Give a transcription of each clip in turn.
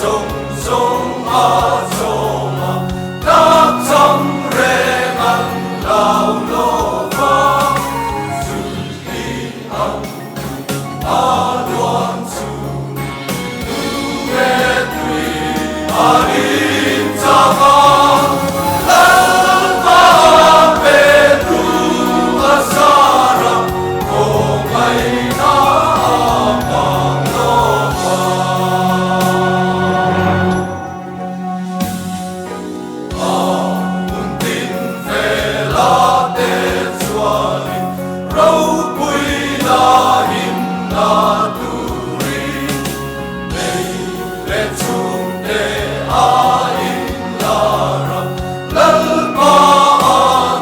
sung sung soma các trong rê ngăn lao lô vang sự đi ăn đoan su nghe tùy in cha vang lal ba Pedro asara o mai na amang lo untin vela te suali rau pui na him na turi nei le chung te a in lara lal pa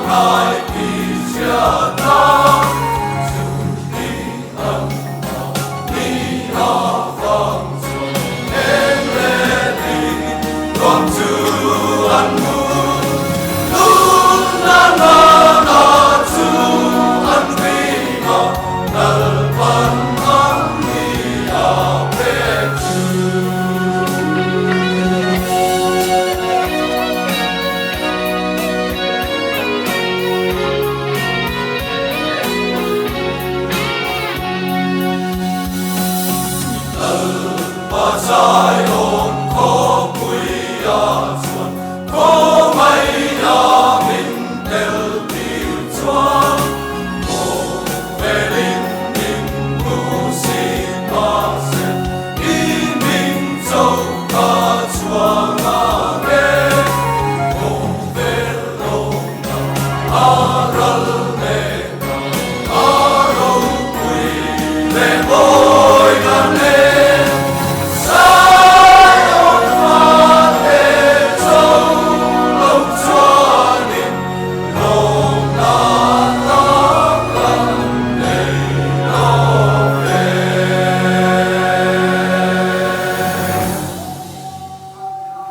ngai ki sia na su ni am ni a vang su em le ni kom tu an mu na na na tu an ri ma nal pan an ni a pe tu pa sai